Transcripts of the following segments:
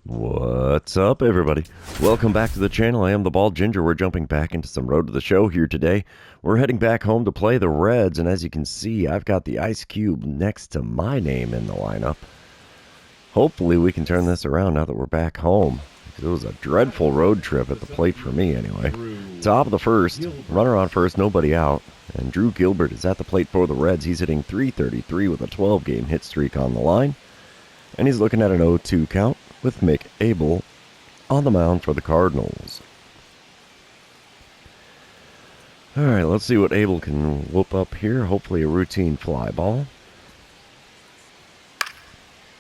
What's up, everybody? Welcome back to the channel. I am the Bald Ginger. We're jumping back into some Road to the Show here today. We're heading back home to play the Reds, and as you can see, I've got the Ice Cube next to my name in the lineup. Hopefully we can turn this around now that we're back home. It was a dreadful road trip at the plate for me anyway. Top of the first, runner on first, nobody out. And Drew Gilbert is at the plate for the Reds. He's hitting .333 with a 12-game hit streak on the line. And he's looking at an 0-2 count with Mick Abel on the mound for the Cardinals. Alright, let's see what Abel can whoop up here. Hopefully a routine fly ball.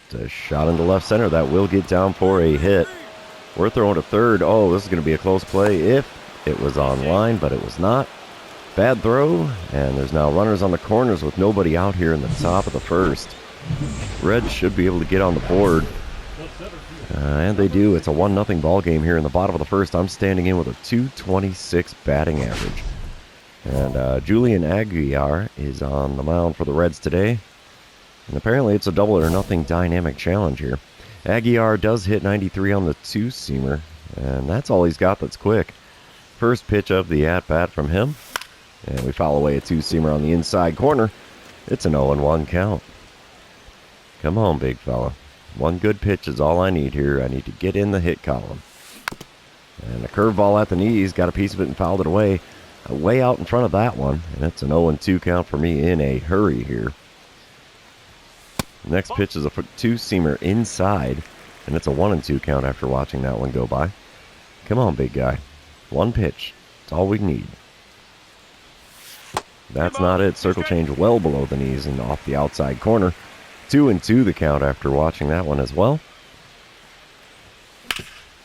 It's a shot into left center. That will get down for a hit. We're throwing to third. Oh, this is going to be a close play if it was on line, but it was not. Bad throw, and there's now runners on the corners with nobody out here in the top of the first. Reds should be able to get on the board. And they do. It's a 1-0 ball game here in the bottom of the first. I'm standing in with a .226 batting average. And Julian Aguilar is on the mound for the Reds today. And apparently it's a double or nothing dynamic challenge here. Aguilar does hit 93 on the two-seamer, and that's all he's got that's quick. First pitch of the at-bat from him. And we foul away a two-seamer on the inside corner. It's an 0-1 count. Come on, big fella. One good pitch is all I need here. I need to get in the hit column. And a curveball at the knees. Got a piece of it and fouled it away. Way out in front of that one. And it's an 0-2 count for me in a hurry here. Next pitch is a two-seamer inside. And it's a 1-2 count after watching that one go by. Come on, big guy. One pitch. That's all we need. That's not it. Circle change well below the knees and off the outside corner. 2-2 the count after watching that one as well.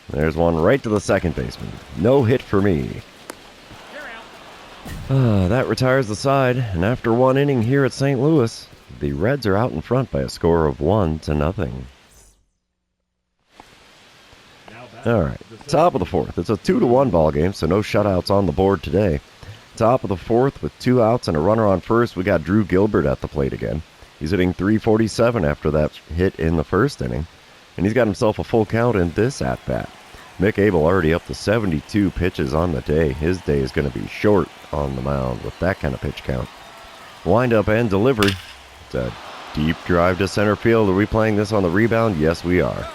There's one right to the second baseman. No hit for me. That retires the side, and after one inning here at St. Louis, the Reds are out in front by a score of 1-0. Alright, top of the fourth. It's a 2-1 ball game, so no shutouts on the board today. Top of the fourth with 2 outs and a runner on first, we got Drew Gilbert at the plate again. He's hitting .347 after that hit in the first inning, and he's got himself a full count in this at-bat. Mick Abel already up to 72 pitches on the day. His day is going to be short on the mound with that kind of pitch count. Wind-up and delivery. It's a deep drive to center field. Are we playing this on the rebound? Yes, we are.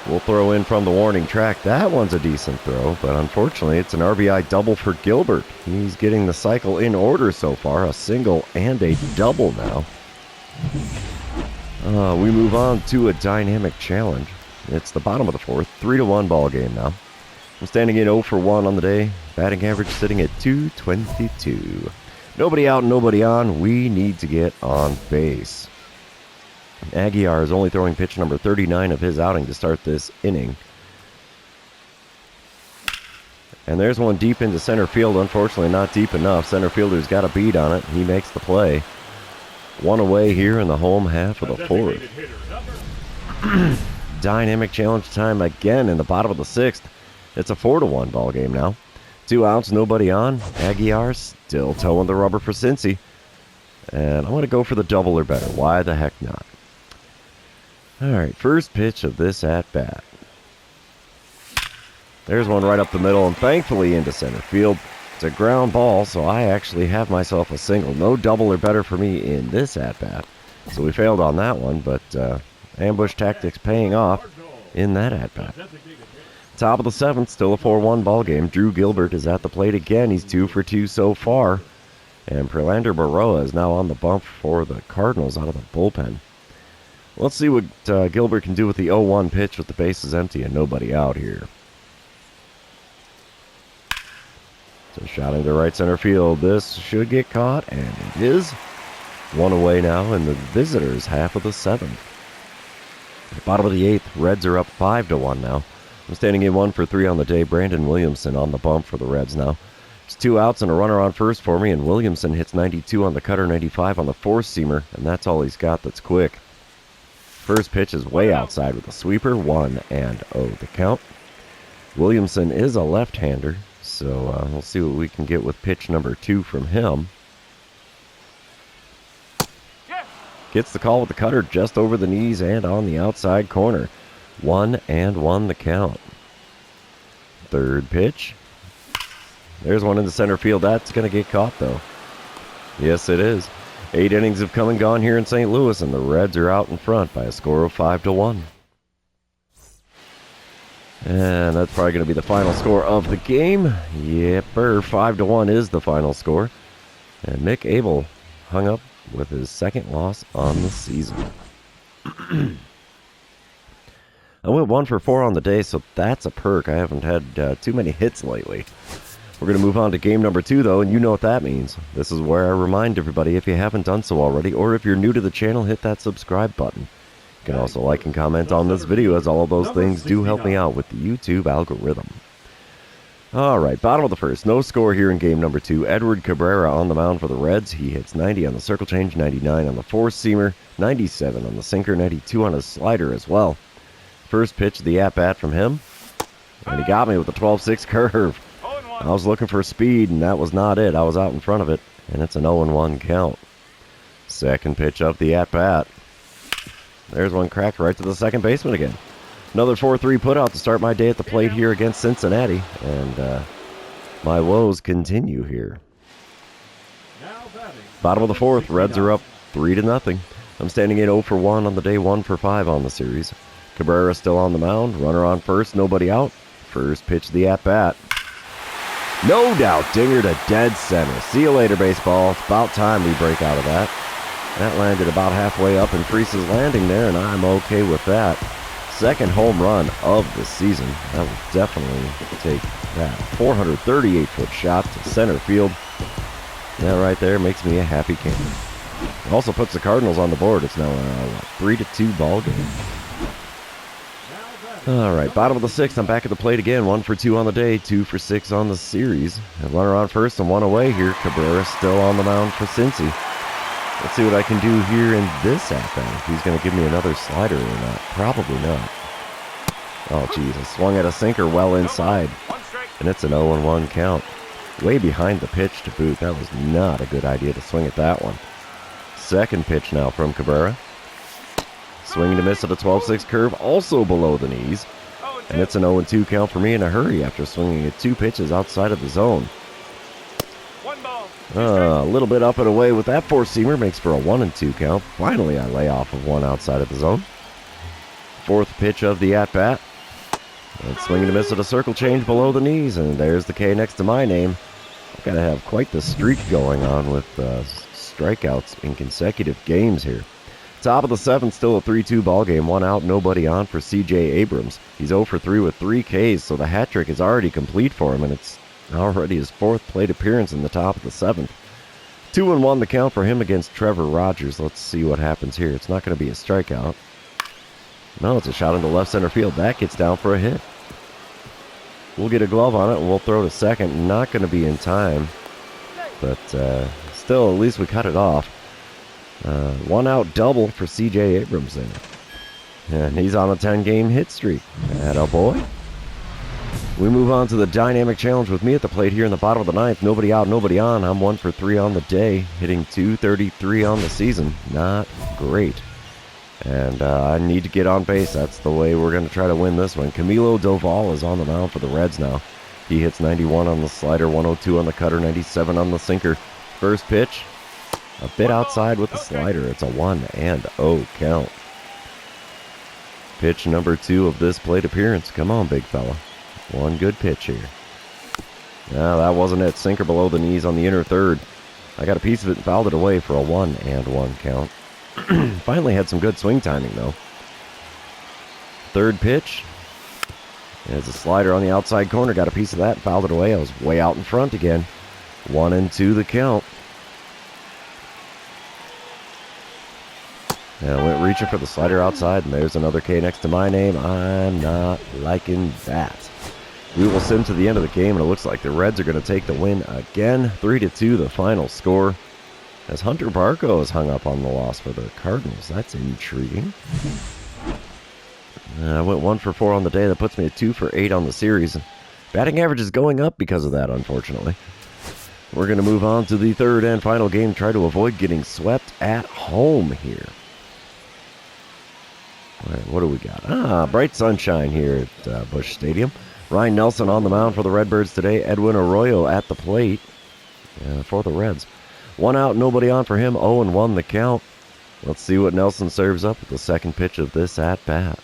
We'll throw in from the warning track. That one's a decent throw, but unfortunately it's an RBI double for Gilbert. He's getting the cycle in order so far, a single and a double now. We move on to a dynamic challenge. It's the bottom of the fourth, 3-1 ball game now. I'm standing in 0 for 1 on the day, batting average sitting at .222. Nobody out, nobody on. We need to get on base. Aguilar is only throwing pitch number 39 of his outing to start this inning. And there's one deep into center field. Unfortunately, not deep enough. Center fielder's got a beat on it. He makes the play. One away here in the home half of the fourth. Dynamic challenge time again in the bottom of the sixth. It's a 4-1 ball game now. 2 outs, nobody on. Aguilar still towing the rubber for Cincy. And I'm going to go for the double or better. Why the heck not? Alright, first pitch of this at-bat. There's one right up the middle and thankfully into center field. It's a ground ball, so I actually have myself a single. No double or better for me in this at-bat. So we failed on that one, but ambush tactics paying off in that at-bat. Top of the seventh, still a 4-1 ball game. Drew Gilbert is at the plate again. He's 2 for 2 so far. And Prelander Baroa is now on the bump for the Cardinals out of the bullpen. Let's see what Gilbert can do with the 0-1 pitch with the bases empty and nobody out here. So shot into right center field. This should get caught, and it is. One away now in the visitors' half of the seventh. Bottom of the eighth, Reds are up 5-1 now. I'm standing in 1 for 3 on the day. Brandon Williamson on the bump for the Reds now. It's 2 outs and a runner on first for me, and Williamson hits 92 on the cutter, 95 on the four-seamer, and that's all he's got that's quick. First pitch is way outside with a sweeper, 1-0 the count. Williamson is a left-hander, so we'll see what we can get with pitch number 2 from him. Gets the call with the cutter just over the knees and on the outside corner. 1-1 the count. Third pitch. There's one in the center field. That's going to get caught, though. Yes, it is. 8 innings have come and gone here in St. Louis, and the Reds are out in front by a score of 5-1. And that's probably going to be the final score of the game. Yepper, 5-1 is the final score. And Mick Abel hung up with his second loss on the season. I went 1 for 4 on the day, so that's a perk. I haven't had too many hits lately. We're going to move on to game number 2, though, and you know what that means. This is where I remind everybody, if you haven't done so already, or if you're new to the channel, hit that subscribe button. You can also like and comment on this video, as all of those things do help me out with the YouTube algorithm. Alright, bottom of the first. No score here in game number 2. Edward Cabrera on the mound for the Reds. He hits 90 on the circle change, 99 on the four-seamer, 97 on the sinker, 92 on his slider as well. First pitch, the at-bat from him. And he got me with the 12-6 curve. I was looking for speed, and that was not it. I was out in front of it, and it's an 0-1 count. Second pitch of the at-bat. There's one cracked right to the second baseman again. Another 4-3 put-out to start my day at the plate here against Cincinnati, and my woes continue here. Bottom of the fourth, Reds are up 3-0. I'm standing at 0 for 1 on the day, 1 for 5 on the series. Cabrera still on the mound, runner on first, nobody out. First pitch, the at-bat. No doubt, dinger to dead center. See you later, baseball. It's about time we break out of that. That landed about halfway up in Freese's landing there, and I'm okay with that. Second home run of the season. I will definitely take that. 438-foot shot to center field. That right there makes me a happy camper. It also puts the Cardinals on the board. It's now a 3-2 ball game. Alright, bottom of the sixth. I'm back at the plate again. 1 for 2 on the day, 2 for 6 on the series. A runner on first and one away here. Cabrera still on the mound for Cincy. Let's see what I can do here in this at-bat. If he's going to give me another slider or not. Probably not. Oh, jeez. I swung at a sinker well inside. And it's an 0-1 count. Way behind the pitch to boot. That was not a good idea to swing at that one. Second pitch now from Cabrera. Swinging to miss at a 12-6 curve, also below the knees. And it's an 0-2 count for me in a hurry after swinging at 2 pitches outside of the zone. A little bit up and away with that four-seamer makes for a 1-2 count. Finally, I lay off of one outside of the zone. Fourth pitch of the at-bat. And swinging to miss at a circle change below the knees. And there's the K next to my name. I've got to have quite the streak going on with strikeouts in consecutive games here. Top of the seventh, still a 3-2 ball game. 1 out, nobody on for C.J. Abrams. He's 0 for 3 with 3 Ks, so the hat trick is already complete for him, and it's already his 4th plate appearance in the top of the 7th. 2-1 the count for him against Trevor Rogers. Let's see what happens here. It's not going to be a strikeout. No, it's a shot into left center field. That gets down for a hit. We'll get a glove on it, and we'll throw to second. Not going to be in time, but still, at least we cut it off. 1 out double for C.J. Abrams there. And he's on a 10-game hit streak. Atta boy. We move on to the dynamic challenge with me at the plate here in the bottom of the ninth. Nobody out, nobody on. I'm 1 for 3 on the day, hitting 233 on the season. Not great. And I need to get on base. That's the way we're going to try to win this one. Camilo Doval is on the mound for the Reds now. He hits 91 on the slider, 102 on the cutter, 97 on the sinker. First pitch. A bit outside with the slider. It's a 1-0 count. Pitch number 2 of this plate appearance. Come on, big fella. One good pitch here. No, that wasn't it. Sinker below the knees on the inner third. I got a piece of it and fouled it away for a 1-1 count. Finally had some good swing timing, though. Third pitch. There's a slider on the outside corner. Got a piece of that and fouled it away. I was way out in front again. 1-2 the count. And I went reaching for the slider outside, and there's another K next to my name. I'm not liking that. We will sim to the end of the game, and it looks like the Reds are going to take the win again. 3-2 the final score. As Hunter Barco is hung up on the loss for the Cardinals. That's intriguing. I went 1 for 4 on the day. That puts me at 2 for 8 on the series. Batting average is going up because of that, unfortunately. We're going to move on to the third and final game. Try to avoid getting swept at home here. What do we got? Bright sunshine here at Busch Stadium. Ryan Nelson on the mound for the Redbirds today. Edwin Arroyo at the plate for the Reds. 1 out, nobody on for him. 0-1 the count. Let's see what Nelson serves up with the second pitch of this at-bat.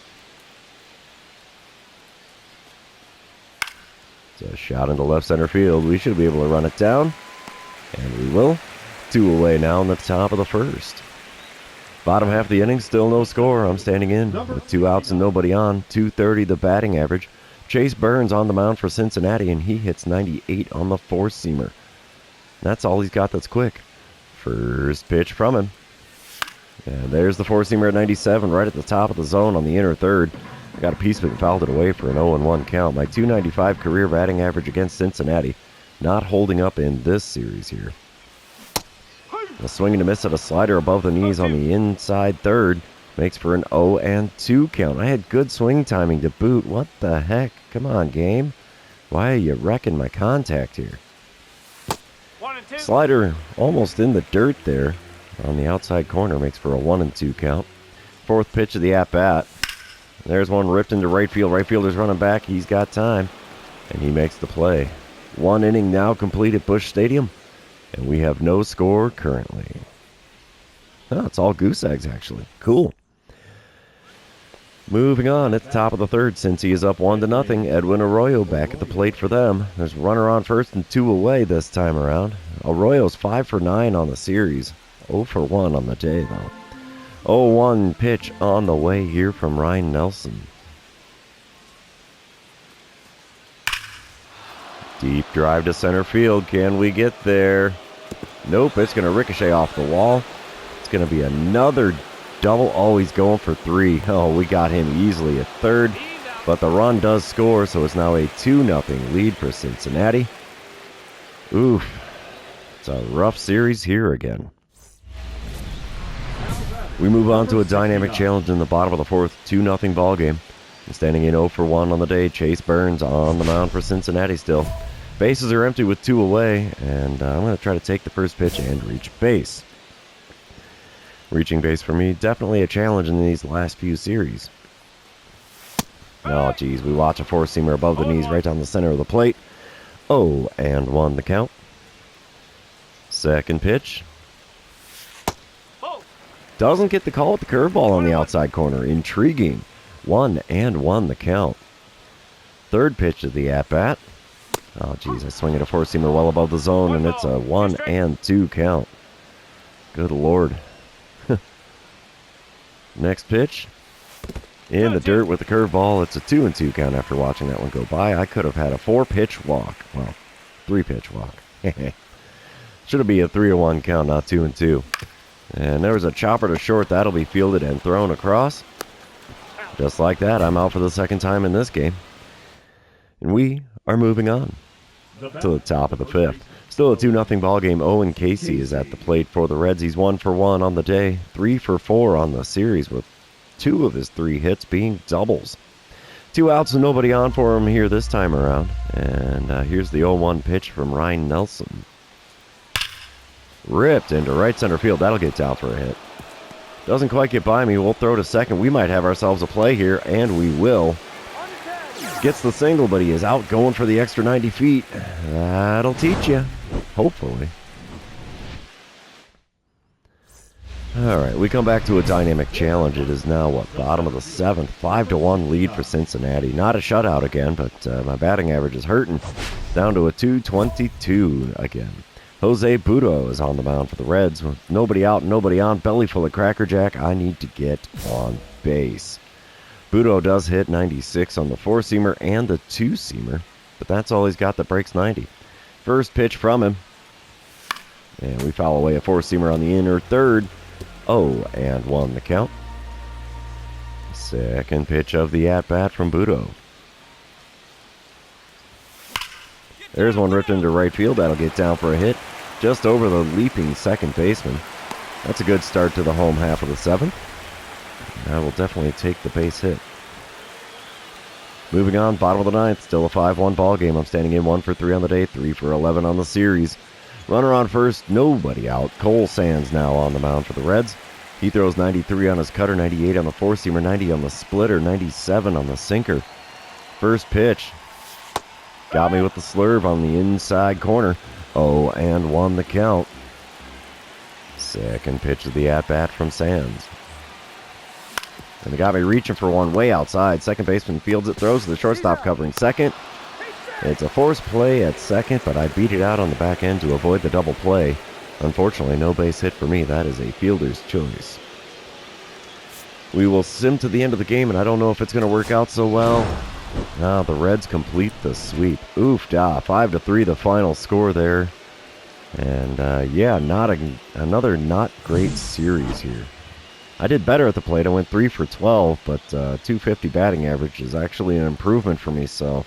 It's a shot into left center field. We should be able to run it down. And we will. 2 away now in the top of the first. Bottom half of the inning, still no score. I'm standing in with 2 outs and nobody on. .230 the batting average. Chase Burns on the mound for Cincinnati, and he hits 98 on the four-seamer. That's all he's got that's quick. First pitch from him. And there's the four-seamer at 97, right at the top of the zone on the inner third. Got a piece of it and fouled it away for an 0-1 count. My .295 career batting average against Cincinnati. Not holding up in this series here. A swing and a miss at a slider above the knees on the inside third. Makes for an 0-2 count. I had good swing timing to boot. What the heck? Come on, game. Why are you wrecking my contact here? Slider almost in the dirt there on the outside corner. Makes for a 1-2 count. Fourth pitch of the at-bat. There's one ripped into right field. Right fielder's running back. He's got time. And he makes the play. 1 inning now complete at Busch Stadium. And we have no score currently. Oh, it's all goose eggs, actually. Cool. Moving on at the top of the third, since he is up 1-0. Edwin Arroyo back at the plate for them. There's a runner on first and 2 away this time around. Arroyo's 5 for 9 on the series. 0 for 1 on the day, though. 0-1 pitch on the way here from Ryan Nelson. Deep drive to center field. Can we get there? Nope, it's going to ricochet off the wall. It's going to be another double. Oh, he's going for 3. Oh, we got him easily at third. But the run does score, so it's now a 2-0 lead for Cincinnati. Oof. It's a rough series here again. We move on to a dynamic challenge in the bottom of the fourth. 2-0 ball game. Standing in 0 for 1 on the day. Chase Burns on the mound for Cincinnati still. Bases are empty with 2 away, and I'm going to try to take the first pitch and reach base. Reaching base for me, definitely a challenge in these last few series. Oh, geez, we watch a four-seamer above the knees right down the center of the plate. 0-1 the count. Second pitch. Doesn't get the call with the curveball on the outside corner. Intriguing. 1-1 the count. Third pitch of the at-bat. Oh, geez, I swing at a four-seamer well above the zone, and it's a 1-2 count. Good Lord. Next pitch. In the dirt with the curveball. It's a 2-2 count after watching that one go by. I could have had a 4-pitch walk. Well, 3-pitch walk. Should be a 3-1 count, not 2-2. And there was a chopper to short. That'll be fielded and thrown across. Just like that, I'm out for the second time in this game. And we are moving on to the top of the fifth. Still a 2-0 ball game. Owen Casey is at the plate for the Reds. He's 1 for 1 on the day, 3 for 4 on the series, with 2 of his 3 hits being doubles. 2 outs and nobody on for him here this time around. And here's the 0-1 pitch from Ryan Nelson. Ripped into right center field. That'll get down for a hit. Doesn't quite get by me. We'll throw to second. We might have ourselves a play here, and we will. Gets the single, but he is out going for the extra 90 feet. That'll teach you. Hopefully. All right, we come back to a dynamic challenge. It is now, bottom of the 7th. 5-1 lead for Cincinnati. Not a shutout again, but my batting average is hurting. Down to a 222 again. Jose Budo is on the mound for the Reds. With nobody out, nobody on, belly full of Cracker Jack. I need to get on base. Budo does hit 96 on the four-seamer and the two-seamer, but that's all he's got that breaks 90. First pitch from him. And we foul away a four-seamer on the inner third. 0-1 the count. Second pitch of the at-bat from Budo. There's one ripped into right field. That'll get down for a hit just over the leaping second baseman. That's a good start to the home half of the 7th. I will definitely take the base hit. Moving on, bottom of the 9th. Still a 5-1 ball game. I'm standing in 1 for 3 on the day, 3 for 11 on the series. Runner on first, nobody out. Cole Sands now on the mound for the Reds. He throws 93 on his cutter, 98 on the four-seamer, 90 on the splitter, 97 on the sinker. First pitch. Got me with the slurve on the inside corner. 0-1 the count. Second pitch of the at-bat from Sands. And it got me reaching for one way outside. Second baseman fields it, throws to the shortstop covering second. It's a forced play at second, but I beat it out on the back end to avoid the double play. Unfortunately, no base hit for me. That is a fielder's choice. We will sim to the end of the game, and I don't know if it's going to work out so well. Now the Reds complete the sweep. Oof-da, 5-3 the final score there. And yeah, another not great series here. I did better at the plate. I went 3 for 12, but 250 batting average is actually an improvement for me, so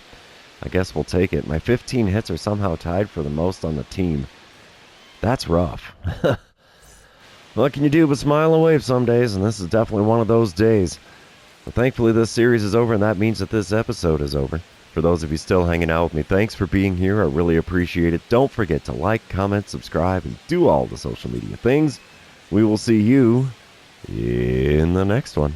I guess we'll take it. My 15 hits are somehow tied for the most on the team. That's rough. What can you do but smile and wave some days, and this is definitely one of those days. But thankfully this series is over, and that means that this episode is over. For those of you still hanging out with me, thanks for being here. I really appreciate it. Don't forget to like, comment, subscribe, and do all the social media things. We will see you in the next one.